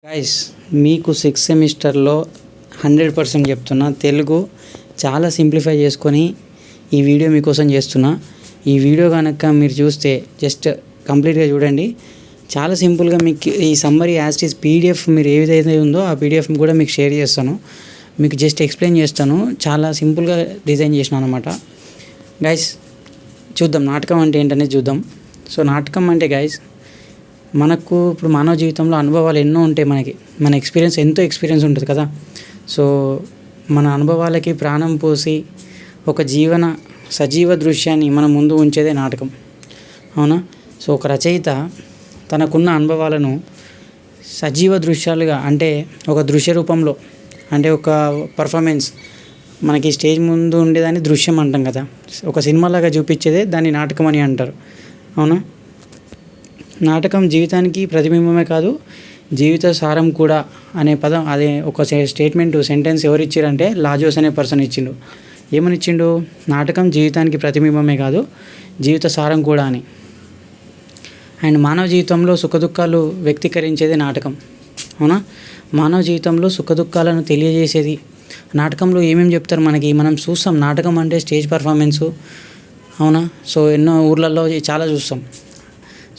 Guys, మీకు sixth సెమిస్టర్లో 100% చెప్తున్నా. తెలుగు చాలా సింప్లిఫై చేసుకొని ఈ వీడియో మీకోసం చేస్తున్నా. ఈ వీడియో కనుక మీరు చూస్తే జస్ట్ కంప్లీట్గా చూడండి. చాలా సింపుల్గా మీకు ఈ summary as it is PDF మీరు ఏదైతే ఉందో ఆ పీడిఎఫ్ కూడా మీకు షేర్ చేస్తాను. మీకు జస్ట్ ఎక్స్ప్లెయిన్ చేస్తాను. చాలా సింపుల్గా డిజైన్ చేసినాను అనమాట. గైస్, చూద్దాం నాటకం అంటే ఏంటనేది చూద్దాం. సో నాటకం అంటే గైస్, మనకు ఇప్పుడు మానవ జీవితంలో అనుభవాలు ఎన్నో ఉంటాయి. మన ఎంతో ఎక్స్పీరియన్స్ ఉంటుంది కదా. సో మన అనుభవాలకి ప్రాణం పోసి ఒక సజీవ దృశ్యాన్ని మన ముందు ఉంచేదే నాటకం, అవునా? సో ఒక రచయిత తనకున్న అనుభవాలను సజీవ దృశ్యాలుగా, అంటే ఒక దృశ్య రూపంలో, అంటే ఒక పర్ఫార్మెన్స్, మనకి స్టేజ్ ముందు ఉండేదాన్ని దృశ్యం అంటాం కదా. ఒక సినిమాలాగా చూపించేదే దాన్ని నాటకం అని అంటారు, అవునా? నాటకం జీవితానికి ప్రతిబింబమే కాదు, జీవిత సారం కూడా అనే పదం, అదే ఒక సెంటెన్స్ ఎవరు ఇచ్చారంటే లాజోస్ అనే పర్సన్ ఇచ్చిండు. ఏమని ఇచ్చిండు? నాటకం జీవితానికి ప్రతిబింబమే కాదు, జీవిత సారం కూడా అని. అండ్ మానవ జీవితంలో సుఖదుఖాలు వ్యక్తీకరించేది నాటకం, అవునా? మానవ జీవితంలో సుఖదుఖాలను తెలియజేసేది నాటకంలో. ఏమేమి చెప్తారు మనం చూస్తాం. నాటకం అంటే స్టేజ్ పర్ఫార్మెన్సు, అవునా? సో ఎన్నో ఊర్లలో చాలా చూస్తాం.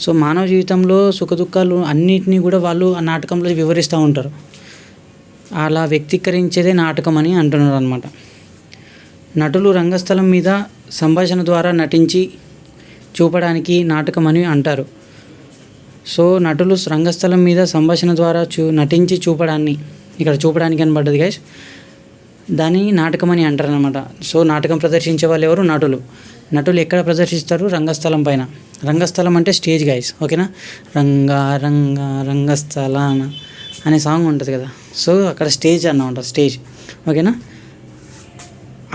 సో మానవ జీవితంలో సుఖదుఖాలు అన్నిటినీ కూడా వాళ్ళు ఆ నాటకంలో వివరిస్తూ ఉంటారు. అలా వ్యక్తీకరించేదే నాటకం అని అంటున్నారు అనమాట. నటులు రంగస్థలం మీద సంభాషణ ద్వారా నటించి చూపడానికి నాటకం అని అంటారు. సో నటులు రంగస్థలం మీద సంభాషణ ద్వారా నటించి చూపడాన్ని, ఇక్కడ చూపడానికి అని గైస్, దాన్ని నాటకం అని అంటారు అనమాట. సో నాటకం ప్రదర్శించే వాళ్ళు ఎవరు? నటులు ఎక్కడ ప్రదర్శిస్తారు? రంగస్థలం పైన. రంగస్థలం అంటే స్టేజ్ గైస్, ఓకేనా? రంగస్థలాన అనే సాంగ్ ఉంటుంది కదా. సో అక్కడ స్టేజ్ అన్నమాట, స్టేజ్, ఓకేనా?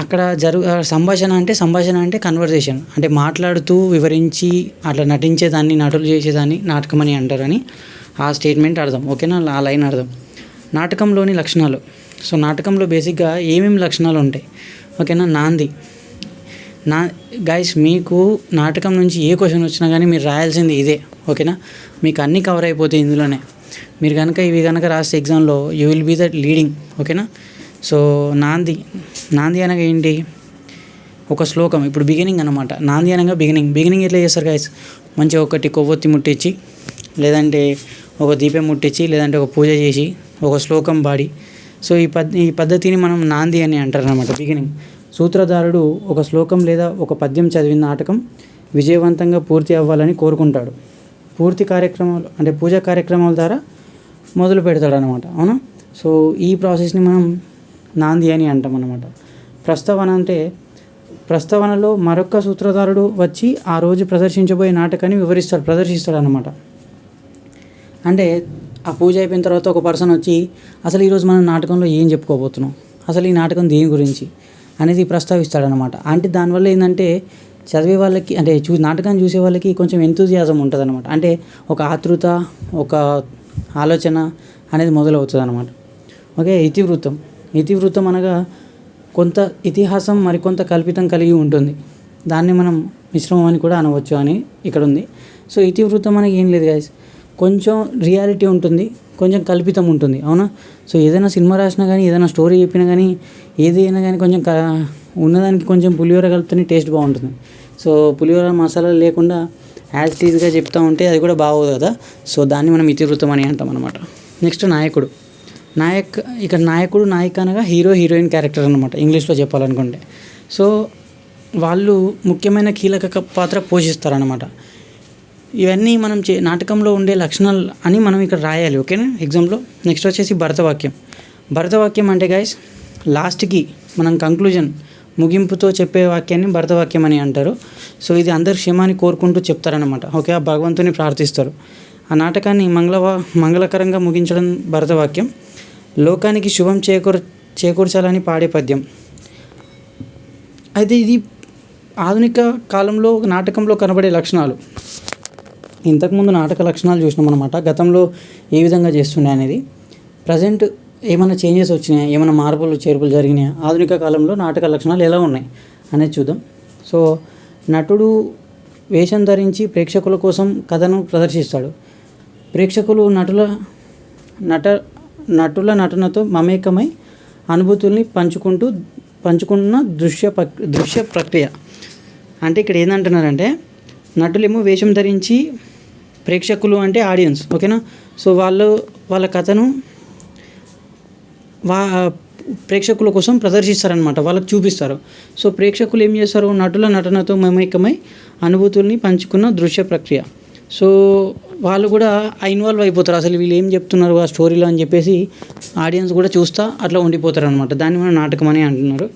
అక్కడ సంభాషణ అంటే కన్వర్జేషన్, అంటే మాట్లాడుతూ వివరించి అట్లా నటించేదాన్ని, నటులు చేసేదాన్ని నాటకం అని అంటారని ఆ స్టేట్మెంట్ అర్థం, ఓకేనా? ఆ లైన్ అర్థం. నాటకంలోని లక్షణాలు. సో నాటకంలో బేసిక్గా ఏమేమి లక్షణాలు ఉంటాయి, ఓకేనా? గైస్, మీకు నాటకం నుంచి ఏ క్వశ్చన్ వచ్చినా కానీ మీరు రాయాల్సింది ఇదే, ఓకేనా? మీకు అన్నీ కవర్ అయిపోతాయి ఇందులోనే. మీరు కనుక ఇవి రాస్తే ఎగ్జామ్లో you will be the leading, ఓకేనా? సో నాంది అనగా ఏంటి? ఒక శ్లోకం. ఇప్పుడు బిగినింగ్ అనమాట. నాంది అనగా బిగినింగ్ ఎట్లా చేస్తారు గైస్? మంచిగా ఒకటి కొవ్వొత్తి ముట్టించి, లేదంటే ఒక దీపం ముట్టించి, లేదంటే ఒక పూజ చేసి ఒక శ్లోకం పాడి, సో ఈ పద్ధతిని మనం నాంది అని అంటారు అనమాట, బిగినింగ్. సూత్రధారుడు ఒక శ్లోకం లేదా ఒక పద్యం చదివిన నాటకం విజయవంతంగా పూర్తి అవ్వాలని కోరుకుంటాడు. పూజా కార్యక్రమాల ద్వారా మొదలు పెడతాడు అనమాట, అవునా? సో ఈ ప్రాసెస్ని మనం నాంది అని అంటాం అనమాట. ప్రస్తావనలో మరొక సూత్రధారుడు వచ్చి ఆ రోజు ప్రదర్శించబోయే నాటకాన్ని ప్రదర్శిస్తాడు అనమాట. అంటే ఆ పూజ అయిపోయిన తర్వాత ఒక పర్సన్ వచ్చి అసలు ఈరోజు మనం నాటకంలో ఏం చెప్పుకోబోతున్నాం, అసలు ఈ నాటకం దేని గురించి అనేది ప్రస్తావిస్తాడనమాట. అంటే దానివల్ల ఏంటంటే చదివే వాళ్ళకి, అంటే నాటకాన్ని చూసే వాళ్ళకి కొంచెం ఎంతూజియాజం ఉంటుంది అనమాట. అంటే ఒక ఆతృత, ఒక ఆలోచన అనేది మొదలవుతుంది అనమాట. ఓకే. ఇతివృత్తం అనగా కొంత ఇతిహాసం మరికొంత కల్పితం కలిగి ఉంటుంది. దాన్ని మనం మిశ్రమం అని కూడా అనవచ్చు అని ఇక్కడ ఉంది. సో ఇతివృత్తం అనేది ఏం లేదు గైస్, కొంచెం రియాలిటీ ఉంటుంది, కొంచెం కల్పితం ఉంటుంది, అవునా? సో ఏదైనా సినిమా రాసినా కానీ, ఏదైనా స్టోరీ చెప్పినా కానీ, ఏదైనా కానీ కొంచెం ఉన్నదానికి కొంచెం పులిహోర కలుపుతూనే టేస్ట్ బాగుంటుంది. సో పులిహోర మసాలాలు లేకుండా యాజ్ ఇట్ ఈజ్గా చెప్తూ ఉంటే అది కూడా బాగోదు కదా. సో దాన్ని మనం ఇతివృత్తం అని అంటాం అనమాట. నెక్స్ట్ నాయకుడు. ఇక్కడ నాయక అనగా హీరోయిన్ క్యారెక్టర్ అనమాట, ఇంగ్లీష్లో చెప్పాలనుకుంటే. సో వాళ్ళు ముఖ్యమైన కీలక పాత్ర పోషిస్తారనమాట. ఇవన్నీ మనం నాటకంలో ఉండే లక్షణాలు అని మనం ఇక్కడ రాయాలి, ఓకేనా, ఎగ్జామ్లో. నెక్స్ట్ వచ్చేసి భరతవాక్యం అంటే గైస్, లాస్ట్కి మనం కంక్లూజన్, ముగింపుతో చెప్పే వాక్యాన్ని భరతవాక్యం అని అంటారు. సో ఇది అందరు క్షేమాన్ని కోరుకుంటూ చెప్తారనమాట, ఓకే? ఆ భగవంతుని ప్రార్థిస్తారు. ఆ నాటకాన్ని మంగళకరంగా ముగించడం భరతవాక్యం. లోకానికి శుభం చేకూర్చాలని పాడే పద్యం. అయితే ఇది ఆధునిక కాలంలో నాటకంలో కనబడే లక్షణాలు. ఇంతకుముందు నాటక లక్షణాలు చూసినాం అనమాట, గతంలో ఏ విధంగా చేస్తుండే అనేది. ప్రజెంట్ ఏమైనా చేంజెస్ వచ్చినాయా, ఏమైనా మార్పులు చేర్పులు జరిగినాయా, ఆధునిక కాలంలో నాటక లక్షణాలు ఎలా ఉన్నాయి అనేది చూద్దాం. సో నటుడు వేషం ధరించి ప్రేక్షకుల కోసం కథను ప్రదర్శిస్తాడు. ప్రేక్షకులు నటుల నటనతో మమేకమై అనుభూతుల్ని పంచుకున్న దృశ్య ప్రక్రియ. అంటే ఇక్కడ ఏందంటున్నారంటే నటులేమో వేషం ధరించి ప్రేక్షకులు అంటే ఆడియన్స్, ఓకేనా. సో వాళ్ళ కథను ప్రేక్షకుల కోసం ప్రదర్శిస్తారనమాట, వాళ్ళకి చూపిస్తారు. సో ప్రేక్షకులు ఏం చేస్తారు, నటుల నటనతో మమేకమై అనుభూతుల్ని పంచుకున్న దృశ్య ప్రక్రియ. సో వాళ్ళు కూడా ఇన్వాల్వ్ అయిపోతారు, అసలు వీళ్ళు ఏం చెప్తున్నారు ఆ స్టోరీలో అని చెప్పేసి ఆడియన్స్ కూడా చూస్తా అట్లా ఉండిపోతారు అనమాట. దాన్ని మనం నాటకం అని అంటున్నారు.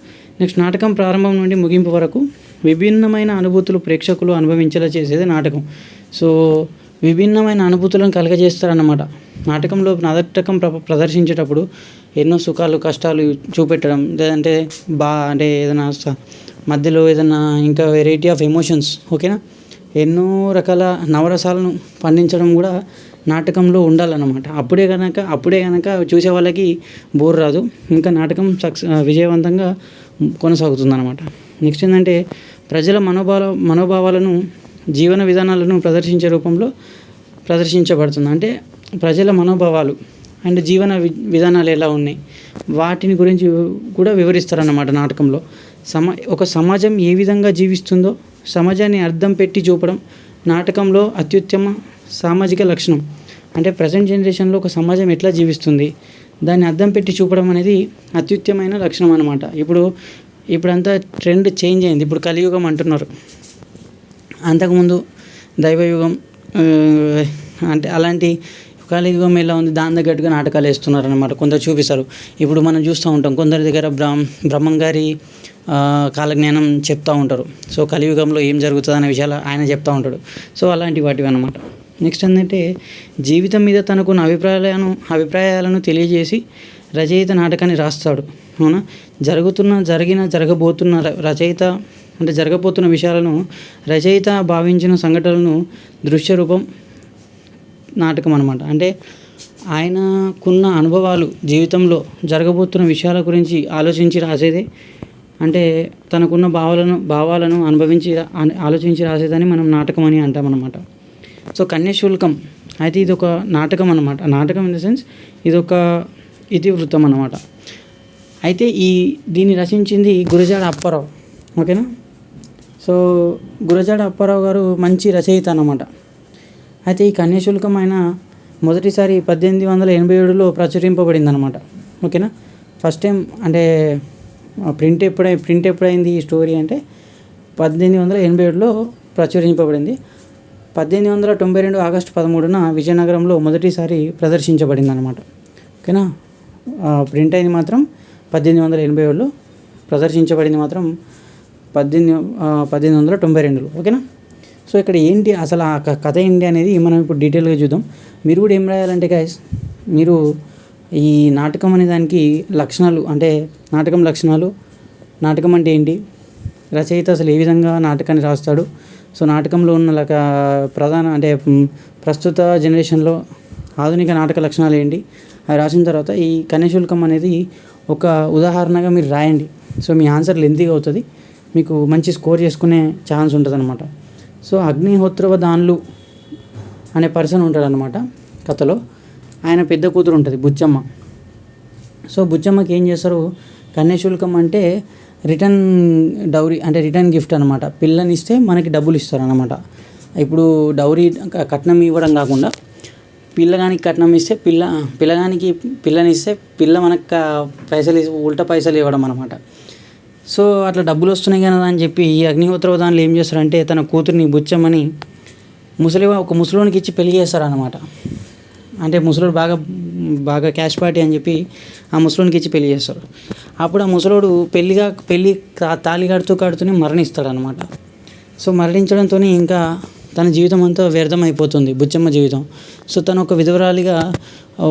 నెక్స్ట్, నాటకం ప్రారంభం నుండి ముగింపు వరకు విభిన్నమైన అనుభూతులు ప్రేక్షకులు అనుభవించేలా చేసేది నాటకం. సో విభిన్నమైన అనుభూతులను కలగజేస్తారన్నమాట. నాటకంలో నాటకం ప్రదర్శించేటప్పుడు ఎన్నో సుఖాలు కష్టాలు చూపెట్టడం, లేదంటే అంటే ఏదైనా మధ్యలో ఏదైనా ఇంకా వెరైటీ ఆఫ్ ఎమోషన్స్, ఓకేనా, ఎన్నో రకాల నవరసాలను పండించడం కూడా నాటకంలో ఉండాలన్నమాట. అప్పుడే కనుక చూసే వాళ్ళకి బోర్ రాదు, ఇంకా నాటకం విజయవంతంగా కొనసాగుతుందన్నమాట. నెక్స్ట్ ఏంటంటే ప్రజల మనోభావాలను జీవన విధానాలను ప్రదర్శించే రూపంలో ప్రదర్శించబడుతుంది. అంటే ప్రజల మనోభావాలు అండ్ జీవన విధానాలు ఎలా ఉన్నాయి వాటిని గురించి కూడా వివరిస్తారన్నమాట నాటకంలో. ఒక సమాజం ఏ విధంగా జీవిస్తుందో సమాజాన్ని అర్థం పెట్టి చూపడం నాటకంలో అత్యుత్తమ సామాజిక లక్షణం. అంటే ప్రజెంట్ జనరేషన్లో ఒక సమాజం ఎట్లా జీవిస్తుంది దాన్ని అర్థం పెట్టి చూపడం అనేది అత్యుత్తమైన లక్షణం అన్నమాట. ఇప్పుడంతా ట్రెండ్ చేంజ్ అయింది, ఇప్పుడు కలియుగం అంటున్నారు. అంతకుముందు దైవయుగం అంటే అలాంటి కలియుగం ఎలా ఉంది దాని తగ్గట్టుగా నాటకాలు వేస్తున్నారు అనమాట. కొందరు చూపిస్తారు, ఇప్పుడు మనం చూస్తూ ఉంటాం కొందరి దగ్గర బ్రహ్మంగారి కాలజ్ఞానం చెప్తూ ఉంటారు. సో కలియుగంలో ఏం జరుగుతుంది అనే విషయాలు ఆయన చెప్తూ ఉంటాడు. సో అలాంటి వాటివి అన్నమాట. నెక్స్ట్ ఏంటంటే జీవితం మీద తనకున్న అభిప్రాయాలను తెలియజేసి రచయిత నాటకాన్ని రాస్తాడు, అవునా. జరగబోతున్న రచయిత అంటే జరగబోతున్న విషయాలను రచయిత భావించిన సంఘటనలను దృశ్య రూపం నాటకం అనమాట. అంటే ఆయనకున్న అనుభవాలు జీవితంలో జరగబోతున్న విషయాల గురించి ఆలోచించి రాసేదే, అంటే తనకున్న భావాలను ఆలోచించి రాసేదని మనం నాటకం అని అంటామన్నమాట. సో కన్యాశుల్కం అయితే ఇది ఒక నాటకం అన్నమాట. నాటకం ఇన్ ద సెన్స్ ఇది ఒక ఇతివృత్తం అన్నమాట. అయితే దీన్ని రచించింది గురజాడ అప్పారావు, ఓకేనా. సో గురజాడ అప్పారావు గారు మంచి రచయిత అన్నమాట. అయితే ఈ కన్యాశుల్కం ఆయన మొదటిసారి 1887లో ప్రచురింపబడింది అనమాట, ఓకేనా. ఫస్ట్ టైం అంటే ప్రింట్ ఎప్పుడైంది ఈ స్టోరీ అంటే 1887లో ప్రచురింపబడింది. 1892 ఆగస్టు 13న విజయనగరంలో మొదటిసారి ప్రదర్శించబడింది అనమాట, ఓకేనా. ప్రింట్ అయింది మాత్రం 1887లో, ప్రదర్శించబడింది మాత్రం 1892లో, ఓకేనా. సో ఇక్కడ ఏంటి అసలు ఆ కథ ఏంటి అనేది మనం ఇప్పుడు డీటెయిల్గా చూద్దాం. మీరు కూడా ఏం రాయాలంటే గైస్, మీరు ఈ నాటకం అనే దానికి లక్షణాలు, అంటే నాటకం లక్షణాలు, నాటకం అంటే ఏంటి, రచయిత అసలు ఏ విధంగా నాటకాన్ని రాస్తాడు, సో నాటకంలో ఉన్న ప్రధాన అంటే ప్రస్తుత జనరేషన్లో ఆధునిక నాటక లక్షణాలు ఏంటి అవి రాసిన తర్వాత ఈ కన్యాశుల్కం అనేది ఒక ఉదాహరణగా మీరు రాయండి. సో మీ ఆన్సర్ లెంతీగా అవుతుంది, మీకు మంచి స్కోర్ చేసుకునే ఛాన్స్ ఉంటుంది అనమాట. సో అగ్నిహోత్రవ దాన్లు అనే పర్సన్ ఉంటాడనమాట కథలో. ఆయన పెద్ద కూతురు ఉంటుంది బుచ్చమ్మ. సో బుచ్చమ్మకి ఏం చేస్తారు, కన్యాశుల్కం అంటే రిటర్న్ డౌరీ అంటే రిటర్న్ గిఫ్ట్ అనమాట. పిల్లనిస్తే మనకి డబ్బులు ఇస్తారు అనమాట. ఇప్పుడు డౌరీ కట్నం ఇవ్వడం కాకుండా పిల్లగానికి కట్నం ఇస్తే పిల్లగానికి పిల్లనిస్తే పిల్ల మనకు ఉల్టా పైసలు ఇవ్వడం అనమాట. సో అట్లా డబ్బులు వస్తున్నాయి కదా అని చెప్పి ఈ అగ్నిహోత్రవ దానిలో ఏం చేస్తారంటే తన కూతురిని బుచ్చమ్మని ఒక ముసలోనికి ఇచ్చి పెళ్లి చేస్తారనమాట. అంటే ముసలోడు బాగా క్యాష్ పార్టీ అని చెప్పి ఆ ముసలోనికి ఇచ్చి పెళ్లి చేస్తారు. అప్పుడు ఆ ముసలోడు పెళ్ళి తాళి కడుతూనే మరణిస్తాడనమాట. సో మరణించడంతో ఇంకా తన జీవితం అంతా వ్యర్థం అయిపోతుంది బుచ్చమ్మ జీవితం. సో తను ఒక విధవరాలిగా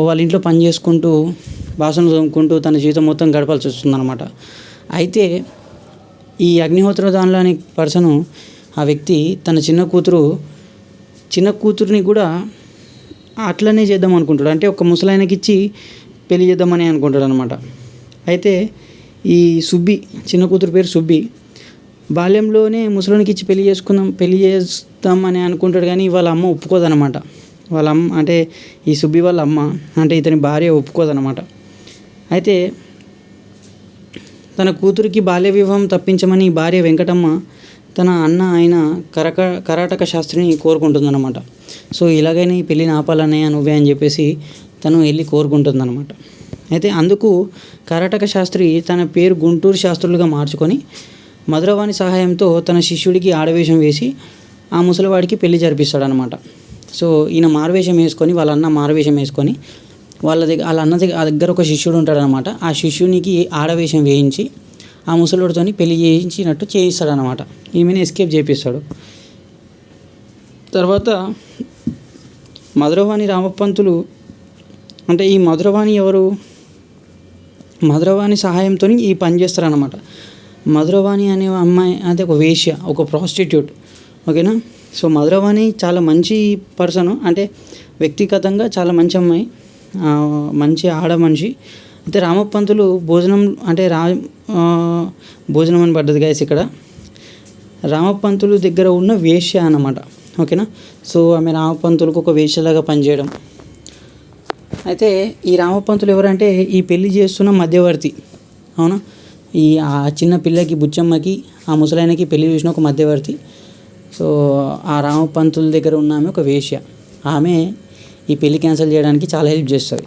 వాళ్ళ ఇంట్లో పని చేసుకుంటూ బాసనలు తోముకుంటూ తన జీవితం మొత్తం గడపాల్సి వస్తుందన్నమాట. అయితే ఈ అగ్నిహోత్ర దానిలో అనే పర్సను, ఆ వ్యక్తి తన చిన్న కూతురిని కూడా అట్లనే చేద్దాం అనుకుంటాడు. అంటే ఒక ముసలాయనకి ఇచ్చి పెళ్లి చేద్దామని అనుకుంటాడు అనమాట. అయితే ఈ సుబ్బి, చిన్న కూతురు పేరు సుబ్బి, బాల్యంలోనే ముసలోనికి ఇచ్చి పెళ్లి చేస్తామని అనుకుంటాడు. కానీ వాళ్ళ అమ్మ ఒప్పుకోదనమాట. వాళ్ళ అమ్మ అంటే ఈ సుబ్బి వాళ్ళ అమ్మ అంటే ఇతని భార్య ఒప్పుకోదన్నమాట. అయితే తన కూతురికి బాల్య వివాహం తప్పించమని భార్య వెంకటమ్మ తన అన్న అయిన కరాటక శాస్త్రిని కోరుకుంటుందన్నమాట. సో ఇలాగైనా ఈ పెళ్ళిని ఆపాలన్నయ్య నువ్వే అని చెప్పేసి తను వెళ్ళి కోరుకుంటుందన్నమాట. అయితే అందుకు కరాటక శాస్త్రి తన పేరు గుంటూరు శాస్త్రులుగా మార్చుకొని మధురవాణి సహాయంతో తన శిష్యుడికి ఆడవేషం వేసి ఆ ముసలివాడికి పెళ్లి జరిపిస్తాడనమాట. సో ఈయన మారువేషం వేసుకొని వాళ్ళ అన్న మారువేషం వేసుకొని వాళ్ళ అన్న దగ్గర ఒక శిష్యుడు ఉంటాడనమాట. ఆ శిష్యునికి ఆడవేషం వేయించి ఆ ముసలివాడితో పెళ్లి చేయించినట్టు చేయిస్తాడనమాట. ఈమెను ఎస్కేప్ చేపిస్తాడు. తర్వాత మధురవాణి రామపంతులు అంటే ఈ మధురవాణి ఎవరు, మధురవాణి సహాయంతో ఈ పని చేస్తారనమాట. మధురవాణి అనే అమ్మాయి అంటే ఒక వేశ్య, ఒక ప్రాస్టిట్యూట్, ఓకేనా. సో మధురవాణి చాలా మంచి పర్సన్, అంటే వ్యక్తిగతంగా చాలా మంచి అమ్మాయి, మంచి ఆడ మనిషి. అయితే రామపంతులు భోజనం అంటే భోజనం అని పడ్డది గైస్ ఇక్కడ. రామపంతులు దగ్గర ఉన్న వేశ్య అన్నమాట, ఓకేనా. సో ఆమె రామపంతులకు ఒక వేశ్యలాగా పనిచేయడం. అయితే ఈ రామపంతులు ఎవరంటే ఈ పెళ్లి చేస్తున్న మధ్యవర్తి, అవునా. ఆ చిన్న పిల్లకి బుచ్చమ్మకి ఆ ముసలాయనకి పెళ్లి చేసిన ఒక మధ్యవర్తి. సో ఆ రామపంతుల దగ్గర ఉన్న ఆమె ఒక వేశ్య. ఆమె ఈ పెళ్లి క్యాన్సిల్ చేయడానికి చాలా హెల్ప్ చేస్తుంది.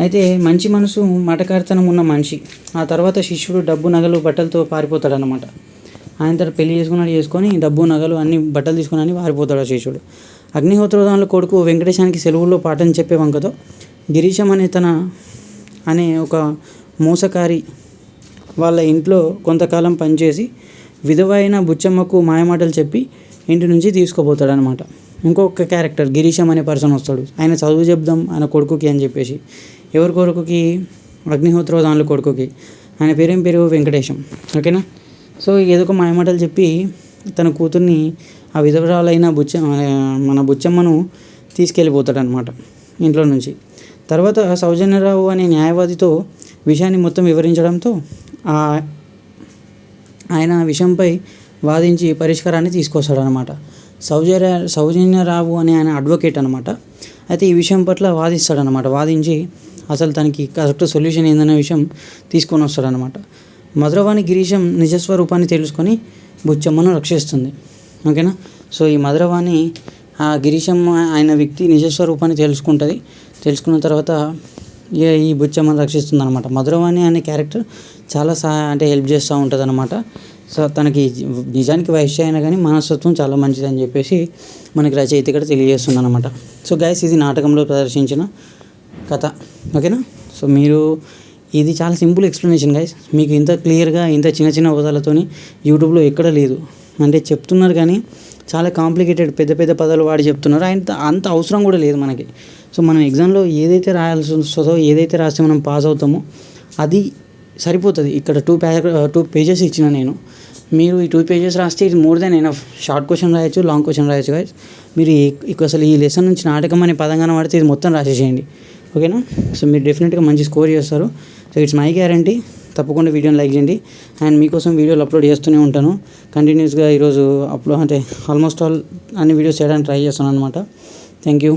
అయితే మంచి మనసు మటకారితనం ఉన్న మనిషి. ఆ తర్వాత శిష్యుడు డబ్బు నగలు బట్టలతో పారిపోతాడు అన్నమాట. ఆయన తర్వాత పెళ్లి చేసుకొని డబ్బు నగలు అన్ని బట్టలు తీసుకుని అని పారిపోతాడు ఆ శిష్యుడు. అగ్నిహోత్రోదానుల కొడుకు వెంకటేశానికి సెలవుల్లో పాఠం చెప్పే వంకతో గిరీశం అనే ఒక మోసకారి వాళ్ళ ఇంట్లో కొంతకాలం పనిచేసి విధవ అయిన బుచ్చమ్మకు మాయమాటలు చెప్పి ఇంటి నుంచి తీసుకుపోతాడు అనమాట. ఇంకొక క్యారెక్టర్ గిరీశం అనే పర్సన్ వస్తాడు. ఆయన చదువు చెప్దాం ఆయన కొడుకుకి అని చెప్పేసి. ఎవరి కొడుకుకి? అగ్నిహోత్రోదానుల కొడుకుకి. ఆయన పేరేం పేరు? వెంకటేశం, ఓకేనా. సో ఏదో ఒక మాయమాటలు చెప్పి తన కూతుర్ని ఆ విధవరాలైన మన బుచ్చమ్మను తీసుకెళ్ళిపోతాడనమాట ఇంట్లో నుంచి. తర్వాత సౌజన్యరావు అనే న్యాయవాదితో విషయాన్ని మొత్తం వివరించడంతో ఆయన విషయంపై వాదించి పరిష్కారాన్ని తీసుకొస్తాడనమాట. సౌజన్యరావు అనే ఆయన అడ్వకేట్ అనమాట. అయితే ఈ విషయం పట్ల వాదిస్తాడనమాట. వాదించి అసలు తనకి కరెక్ట్ సొల్యూషన్ ఏందనే విషయం తీసుకొని వస్తాడనమాట. మధురవాణి గిరీశం నిజస్వరూపాన్ని తెలుసుకొని బుచ్చమ్మను రక్షిస్తుంది, ఓకేనా. సో ఈ మధురవాణి ఆ గిరీశం ఆయన వ్యక్తి నిజస్వరూపాన్ని తెలుసుకున్న తర్వాత ఈ బుచ్చమ్మను రక్షిస్తుంది అనమాట. మధురవాణి అనే క్యారెక్టర్ చాలా అంటే హెల్ప్ చేస్తూ ఉంటుంది అనమాట. సో తనకి నిజానికి వయస్సు అయినా కానీ మనస్తత్వం చాలా మంచిదని చెప్పేసి మనకి రచయిత ఇక్కడ తెలియజేస్తుంది అనమాట. సో గైస్ ఇది నాటకంలో ప్రదర్శించిన కథ, ఓకేనా. సో ఇది చాలా సింపుల్ ఎక్స్ప్లెనేషన్ గైస్. మీకు ఇంత క్లియర్గా ఇంత చిన్న చిన్న పదాలతోని యూట్యూబ్లో ఎక్కడ లేదు. అంటే చెప్తున్నారు కానీ చాలా కాంప్లికేటెడ్ పెద్ద పెద్ద పదాలు వాడి చెప్తున్నారు. అంత అవసరం కూడా లేదు మనకి. సో మనం ఎగ్జామ్లో ఏదైతే రాయాల్సి వస్తుందో, ఏదైతే రాస్తే మనం పాస్ అవుతామో అది సరిపోతుంది. ఇక్కడ 2 పేజెస్ ఇచ్చిన నేను. మీరు ఈ 2 పేజెస్ రాస్తే ఇది more than enough. Short question రాయొచ్చు, లాంగ్ క్వశ్చన్ రాయొచ్చు గైస్. మీరు అసలు ఈ లెసన్ నుంచి నాటకం అనే పదంగానే వాడితే ఇది మొత్తం రాసేసేయండి, ఓకేనా. సో మీరు డెఫినెట్గా మంచి స్కోర్ చేస్తారు. So it's my guarantee. తప్పకుండా వీడియోని లైక్ చేయండి. అండ్ మీకోసం వీడియోలు అప్లోడ్ చేస్తూనే ఉంటాను కంటిన్యూస్గా. ఈరోజు ఆల్మోస్ట్ ఆల్ అన్ని వీడియోస్ చేయడానికి ట్రై చేస్తాను అనమాట. Thank you.